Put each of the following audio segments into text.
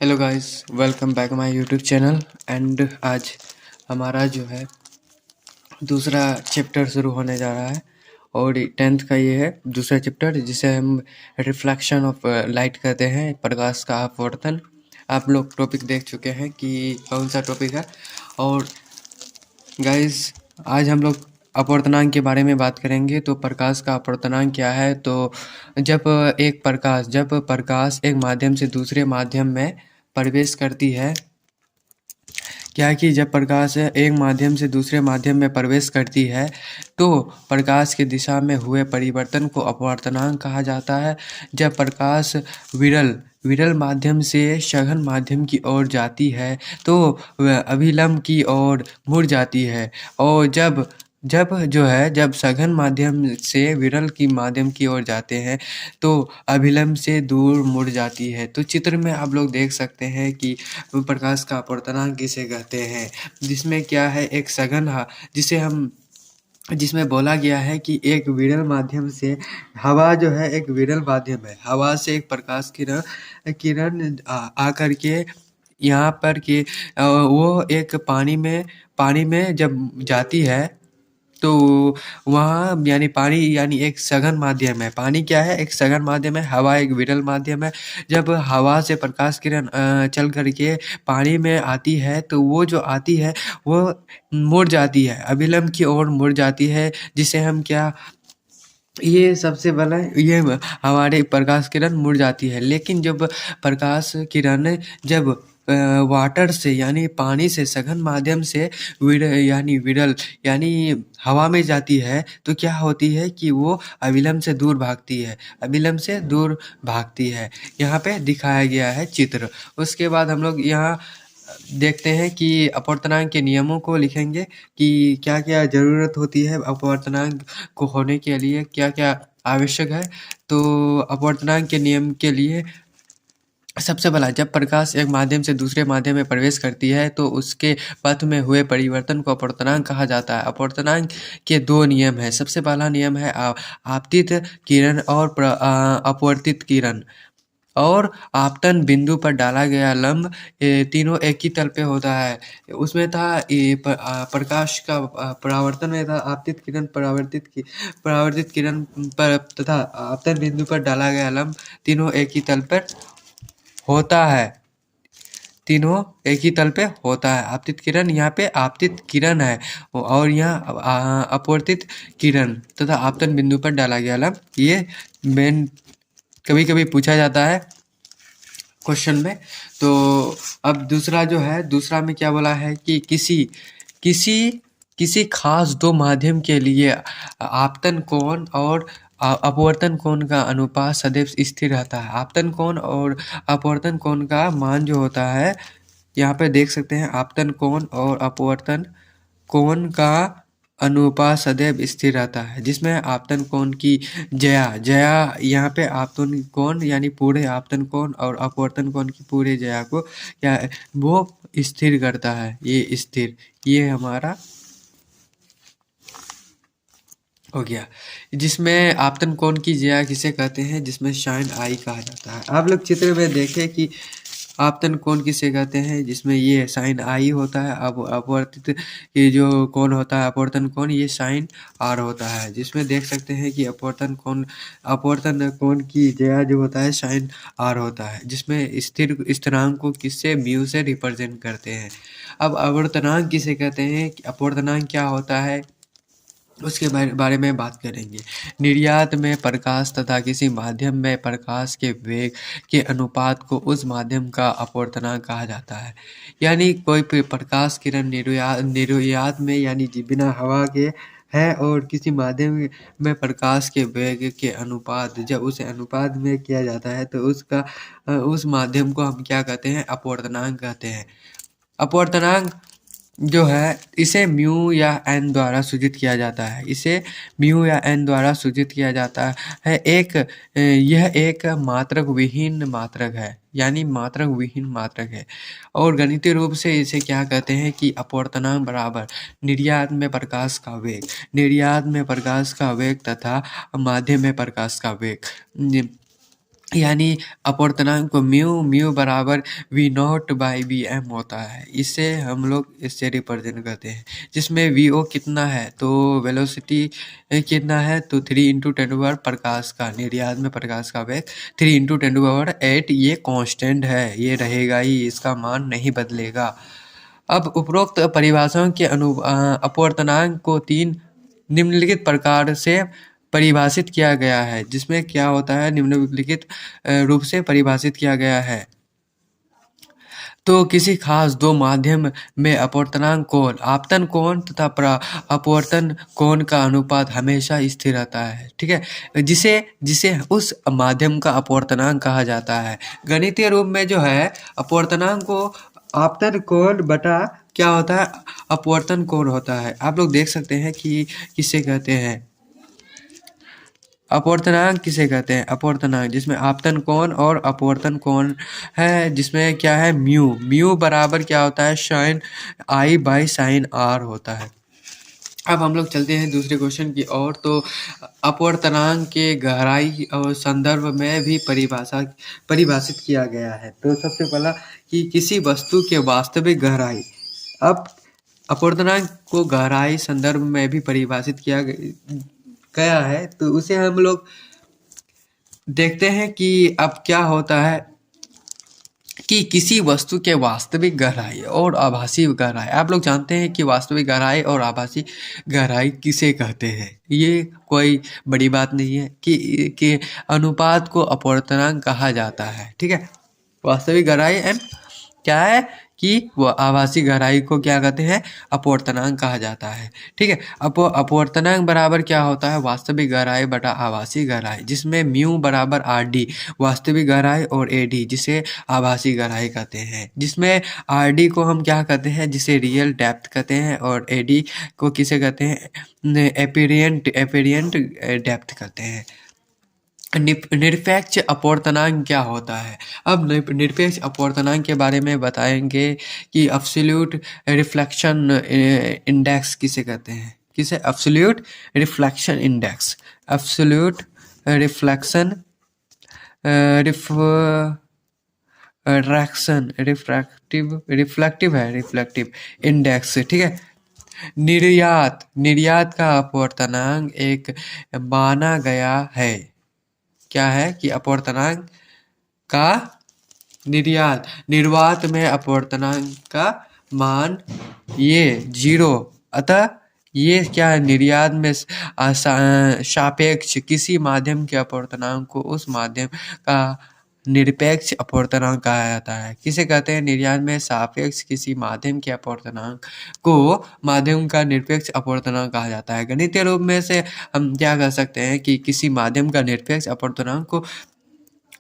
Hello guys, welcome back my YouTube channel. And आज हमारा जो है दूसरा चैप्टर शुरू होने जा रहा है और 10th का ये है दूसरा चैप्टर, जिसे हम रिफ्लेक्शन ऑफ लाइट कहते हैं, प्रकाश का अपवर्तन। आप लोग टॉपिक देख चुके हैं कि कौन सा टॉपिक है। और गाइस, आज हम लोग अपवर्तनांक के बारे में बात करेंगे। तो प्रकाश का अपवर्तनांक क्या है? तो जब प्रकाश एक माध्यम से दूसरे माध्यम में प्रवेश करती है, क्या है कि जब प्रकाश एक माध्यम से दूसरे माध्यम में प्रवेश करती है तो प्रकाश की दिशा में हुए परिवर्तन को अपवर्तनांक कहा जाता है। जब प्रकाश विरल माध्यम से सघन माध्यम की ओर जाती है तो वह अभिलंब की ओर मुड़ जाती है। और जब सघन माध्यम से विरल की माध्यम की ओर जाते हैं तो अभिलंब से दूर मुड़ जाती है। तो चित्र में आप लोग देख सकते हैं कि प्रकाश का अपवर्तनांक किसे कहते हैं, जिसमें क्या है एक सघन जिसमें बोला गया है कि एक विरल माध्यम से हवा जो है एक विरल माध्यम है। हवा से एक प्रकाश किरण आकर के यहाँ पर कि वो एक पानी में जब जाती है तो वहाँ यानी पानी यानी एक सघन माध्यम है। पानी क्या है? एक सघन माध्यम है। हवा एक विरल माध्यम है। जब हवा से प्रकाश किरण चल करके पानी में आती है तो वो जो आती है वो मुड़ जाती है, अभिलंब की ओर मुड़ जाती है, जिसे हम क्या, ये सबसे बड़ा ये हमारे प्रकाश किरण मुड़ जाती है। लेकिन जब प्रकाश किरण जब वाटर से यानी पानी से सघन माध्यम से विरल यानी हवा में जाती है तो क्या होती है कि वो अभिलंब से दूर भागती है, अभिलंब से दूर भागती है। यहाँ पे दिखाया गया है चित्र। उसके बाद हम लोग यहाँ देखते हैं कि अपवर्तनांक के नियमों को लिखेंगे कि क्या क्या ज़रूरत होती है अपवर्तनांक को होने के लिए, क्या क्या आवश्यक है। तो अपवर्तनांक के नियम के लिए सबसे पहला, जब प्रकाश एक माध्यम से दूसरे माध्यम में प्रवेश करती है तो उसके पथ में हुए परिवर्तन को अपवर्तनांक कहा जाता है। अपवर्तनांक के दो नियम है। सबसे पहला नियम है आपतित किरण और अपवर्तित किरण। और आपतन बिंदु पर डाला गया लंब, तीनों एक ही तल पे होता है। उसमें था प्रकाश का परावर्तन में था आपतित किरण परावर्तित किरण पर, तथा आपतन बिंदु पर डाला गया लंब, तीनों एक ही तल पर होता है। तीनों एक ही तल पे होता है। आपतित किरण, यहाँ पे आपतित किरण है और यहाँ अपवर्तित किरण तथा आपतन बिंदु पर डाला गया लंब। ये मेन कभी कभी पूछा जाता है क्वेश्चन में। तो अब दूसरा जो है, दूसरा में क्या बोला है कि किसी खास दो माध्यम के लिए आपतन कोण और अपवर्तन कोण का अनुपात सदैव स्थिर रहता है। आपतन कोण और अपवर्तन कोण का मान जो होता है, यहाँ पे देख सकते हैं, आपतन कोण और अपवर्तन कोण का अनुपात सदैव स्थिर रहता है, जिसमें आपतन कोण की जया यहाँ पे आपतन कोण यानी पूरे आपतन कोण और अपवर्तन कोण की पूरे जया को क्या वो स्थिर करता है। ये स्थिर, ये हमारा हो गया। जिसमें आपतन कोण की जया किसे कहते हैं? जिसमें साइन आई कहा जाता है। आप लोग चित्र में देखें कि आपतन कोण किसे कहते हैं, जिसमें ये साइन आई होता है। अब अपवर्तित ये जो कोण होता है अपवर्तन कोण, ये साइन आर होता है। जिसमें देख सकते हैं कि अपवर्तन कोण की जया जो होता है साइन आर होता है, जिसमें स्थिरांक को किससे, म्यू से रिप्रेजेंट करते हैं। अब अपवर्तनांक किसे कहते हैं, अपवर्तनांक क्या होता है, उसके बारे में बात करेंगे। निर्यात में प्रकाश तथा किसी माध्यम में प्रकाश के वेग के अनुपात को उस माध्यम का अपवर्तनांक कहा जाता है। यानी कोई प्रकाश किरण निर्यात में यानी बिना हवा के है और किसी माध्यम में प्रकाश के वेग के अनुपात, जब उसे अनुपात में किया जाता है तो उस माध्यम को हम क्या कहते हैं? अपवर्तनांक कहते हैं। अपवर्तनांक जो है इसे म्यू या एन द्वारा सूचित किया जाता है। इसे म्यू या एन द्वारा सूचित किया जाता है। यह एक मात्रक विहीन मात्रक है, यानी मात्रक विहीन मात्रक है। और गणितीय रूप से इसे क्या कहते हैं कि अपवर्तनांक बराबर निर्यात में प्रकाश का वेग तथा माध्यम में प्रकाश का वेग। यानी अपवर्तनांक को म्यू बराबर V naught by V M होता है। इससे हम लोग इससे रिप्रेजेंट करते हैं, जिसमें वी ओ कितना है तो वेलोसिटी कितना है तो 3 × 10⁻⁸ प्रकाश का, निर्यात में प्रकाश का वेग 3 × 10⁸ ये कांस्टेंट है, ये रहेगा ही, इसका मान नहीं बदलेगा। अब उपरोक्त परिभाषाओं के अपवर्तनांक को 3 निम्नलिखित प्रकार से परिभाषित किया गया है, जिसमें क्या होता है निम्नलिखित रूप से परिभाषित किया गया है। तो किसी खास दो माध्यम में अपवर्तनांक कोण, आपतन कोण तथा अपवर्तन कोण का अनुपात हमेशा स्थिर रहता है, ठीक है, जिसे जिसे उस माध्यम का अपवर्तनांक कहा जाता है। गणितीय रूप में जो है अपवर्तनांक को आपतन कोण बटा क्या होता है अपवर्तन कोण होता है। आप लोग देख सकते हैं कि किसे कहते हैं अपवर्तनांक, किसे कहते हैं अपवर्तनांक, जिसमें आपतन कोण और अपवर्तन कोण है, जिसमें क्या है म्यू बराबर क्या होता है sine I by sine R होता है। अब हम लोग चलते हैं दूसरे क्वेश्चन की ओर। तो अपवर्तनांक के गहराई और संदर्भ में भी परिभाषित किया गया है। तो सबसे पहला कि किसी वस्तु के वास्तविक गहराई। अब अपवर्तनांक को गहराई संदर्भ में भी परिभाषित किया गया है, तो उसे हम लोग देखते हैं कि अब क्या होता है कि किसी वस्तु के वास्तविक गहराई और आभासी गहराई। आप लोग जानते हैं कि वास्तविक गहराई और आभासी गहराई किसे कहते हैं, ये कोई बड़ी बात नहीं है कि अनुपात को अपवर्तनांक कहा जाता है, ठीक है। वास्तविक गहराई एंड क्या है कि वो आभासी गहराई को क्या कहते हैं अपवर्तनांक कहा जाता है, ठीक है। अपवर्तनांक बराबर क्या होता है वास्तविक गहराई बटा आभासी गहराई, जिसमें म्यू बराबर आर डी वास्तविक गहराई और ए डी जिसे आभासी गहराई कहते हैं, जिसमें आर डी को हम क्या कहते हैं जिसे रियल डेप्थ कहते हैं और ए डी को किसे कहते हैं एपेरियंट डेप्थ कहते हैं। निरपेक्ष अपवर्तनांक क्या होता है। अब निरपेक्ष अपवर्तनांक के बारे में बताएंगे कि एब्सोल्यूट रिफ्लेक्शन इंडेक्स किसे कहते हैं, किसे absolute reflection index, absolute reflection reflective index, ठीक है। निर्यात का अपवर्तनांक एक माना गया है, क्या है कि अपवर्तनांक का निर्वात में अपवर्तनांक का मान ये 0, अतः ये क्या है निर्यात में सापेक्ष किसी माध्यम के अपवर्तनांक को उस माध्यम का निरपेक्ष अपवर्तनांक कहा जाता है। किसे कहते हैं निर्यात में सापेक्ष किसी माध्यम के अपवर्तनांक को माध्यम का निरपेक्ष अपवर्तनांक कहा जाता है। गणितीय रूप में से हम क्या कह सकते हैं कि किसी माध्यम का निरपेक्ष अपवर्तनांक को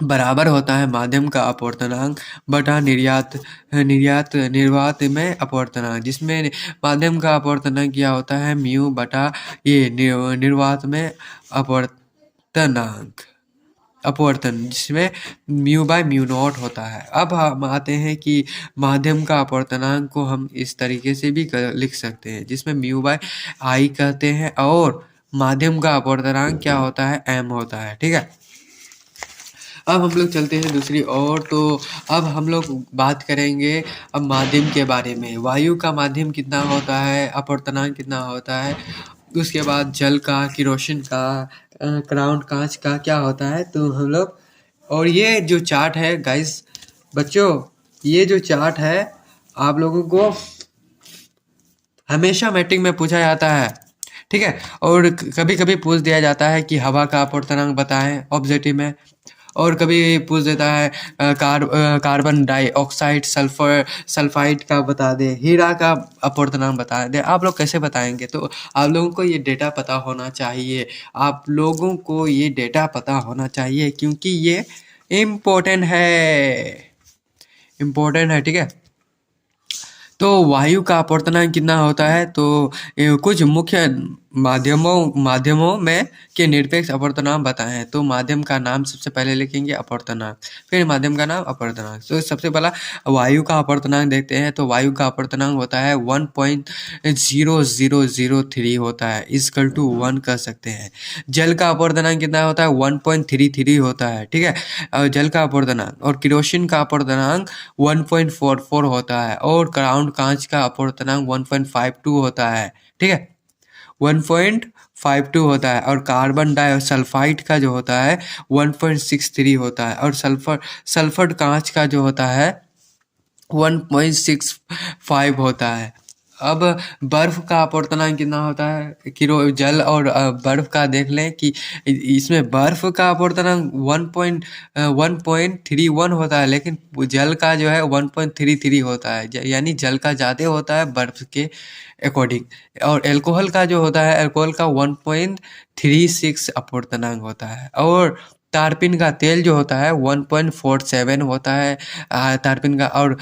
बराबर होता है माध्यम का अपवर्तनांक बटा निर्वात में अपवर्तनांक, जिसमें माध्यम का अपवर्तनांक क्या होता है म्यू बटा ये निर्वात में अपवर्तन जिसमें म्यू बाय म्यू नॉट होता है। अब हम आते हैं कि माध्यम का अपवर्तनांक को हम इस तरीके से भी लिख सकते हैं, जिसमें म्यू बाय आई कहते हैं और माध्यम का अपवर्तनांक क्या होता है एम होता है, ठीक है। अब हम लोग चलते हैं दूसरी ओर। तो अब हम लोग बात करेंगे अब माध्यम के बारे में। वायु का माध्यम कितना होता है, अपवर्तनांक कितना होता है, उसके बाद जल का, किरोसिन का, क्राउन कांच का क्या होता है। तो हम लोग और ये जो चार्ट है गाइस बच्चों, ये जो चार्ट है आप लोगों को हमेशा मैट्रिक में पूछा जाता है, ठीक है। और कभी कभी पूछ दिया जाता है कि हवा का अपवर्तनांक बताएं ऑब्जेक्टिव में, और कभी पूछ देता है कार्बन डाइऑक्साइड सल्फाइड का बता दे, हीरा का अपवर्तनांक बता दे। आप लोग कैसे बताएंगे, तो आप लोगों को ये डेटा पता होना चाहिए, आप लोगों को ये डेटा पता होना चाहिए क्योंकि ये इम्पोर्टेंट है, ठीक है। तो वायु का अपवर्तनांक कितना होता है, तो कुछ मुख्य माध्यमों में के निरपेक्ष अपवर्तनांक बताएं हैं। तो माध्यम का नाम सबसे पहले लिखेंगे अपवर्तनांक, फिर माध्यम का नाम अपवर्तनांक। तो सबसे पहला वायु का अपवर्तनांक देखते हैं। तो वायु का अपवर्तनांक होता है 1.0003 होता है, इक्वल टू 1 कह सकते हैं। जल का अपवर्तनांक कितना होता है 1.33 होता है, ठीक है, जल का अपवर्तनांक। और केरोसिन का अपवर्तनांक 1.44 होता है। और ग्राउंड कांच का अपवर्तनांक 1.52 होता है, ठीक है, 1.52 होता है। और कार्बन डाइसल्फाइड का जो होता है 1.63 होता है। और सल्फर कांच का जो होता है 1.65 होता है। अब बर्फ का अपवर्तनांक कितना होता है, किलो जल और बर्फ का देख लें कि इसमें बर्फ का अपवर्तनांक 1.31 होता है, लेकिन जल का जो है 1.33 होता है, यानी जल का ज़्यादा होता है बर्फ के अकॉर्डिंग। और एल्कोहल का जो होता है, एल्कोहल का 1.36 अपवर्तनांक होता है। और तारपीन का तेल जो होता है 1.47 होता है तारपीन का। और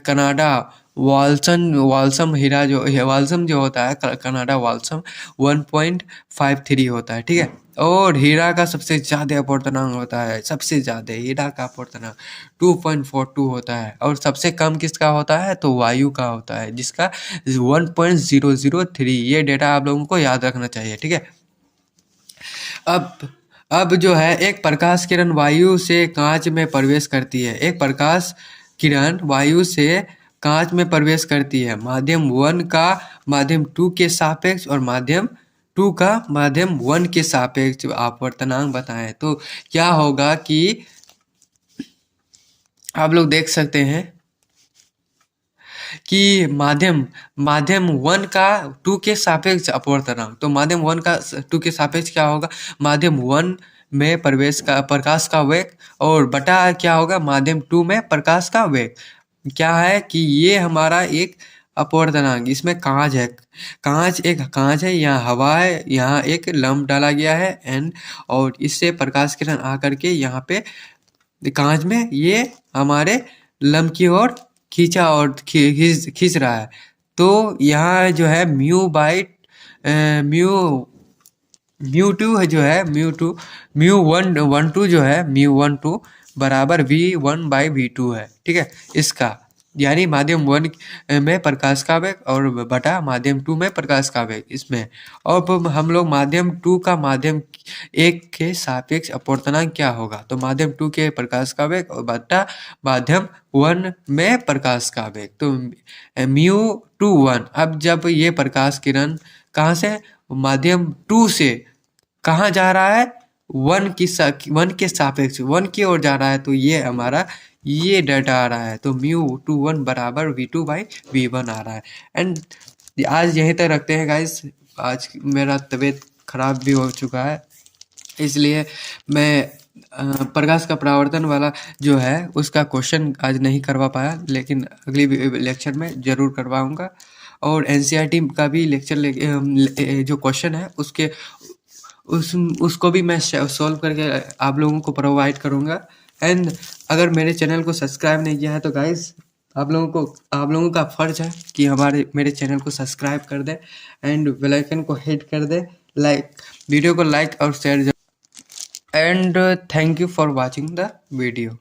कनाडा वाल्सम हीरा जो वाल्सम जो होता है कनाडा वाल्सम 1.53 होता है, ठीक है। और हीरा का सबसे ज़्यादा अपवर्तनांक होता है, सबसे ज़्यादा हीरा का अपवर्तनांक 2.42 होता है। और सबसे कम किसका होता है, तो वायु का होता है, जिसका 1.003। ये डेटा आप लोगों को याद रखना चाहिए, ठीक है। अब जो है एक प्रकाश किरण वायु से कांच में प्रवेश करती है। एक प्रकाश किरण वायु से कांच में प्रवेश करती है। माध्यम 1 का माध्यम 2 के सापेक्ष और माध्यम 2 का माध्यम 1 के सापेक्ष अपवर्तनांक बताएं। तो क्या होगा कि आप लोग देख सकते हैं कि माध्यम 1 का 2 के सापेक्ष अपवर्तनांक। तो माध्यम 1 का 2 के सापेक्ष क्या होगा, माध्यम 1 में प्रकाश का वेग और बटा क्या होगा माध्यम 2 में प्रकाश का वेग। क्या है कि ये हमारा एक अपवर्तनांक, इसमें कांच है, कांच है, यहाँ हवा है, यहाँ एक लंप डाला गया है एंड, और इससे प्रकाश किरण आकर के यहाँ पे कांच में ये हमारे लंप की ओर खींचा और खींच रहा है। तो यहाँ जो है म्यू टू है जो है म्यू वन टू जो है म्यू 12 बराबर V1/V2 है, ठीक है। इसका यानी माध्यम 1 में प्रकाश का वेग और बटा माध्यम 2 में प्रकाश का वेग इसमें। और हम लोग माध्यम 2 का माध्यम 1 के सापेक्ष अपवर्तनांक क्या होगा, तो माध्यम 2 के प्रकाश का वेग और बटा माध्यम 1 में प्रकाश का वेग। तो μ21। अब जब ये प्रकाश किरण कहाँ से माध्यम 2 से कहाँ जा रहा है, 1 के सापेक्ष 1 की ओर जा रहा है, तो ये हमारा ये डाटा आ रहा है। तो μ21 बराबर V2/V1 आ रहा है। एंड आज यहीं तक रखते हैं गाइस। आज मेरा तबीयत खराब भी हो चुका है, इसलिए मैं प्रकाश का परावर्तन वाला जो है उसका क्वेश्चन आज नहीं करवा पाया, लेकिन अगली लेक्चर में ज़रूर करवाऊँगा। और एनसीईआरटी का भी लेक्चर जो क्वेश्चन है उसको भी मैं सॉल्व करके आप लोगों को प्रोवाइड करूँगा। एंड अगर मेरे चैनल को सब्सक्राइब नहीं किया है तो गाइस आप लोगों का फर्ज है कि मेरे चैनल को सब्सक्राइब कर दे एंड बेल आइकन को हिट कर दे, वीडियो को लाइक और share. And thank you for watching the video.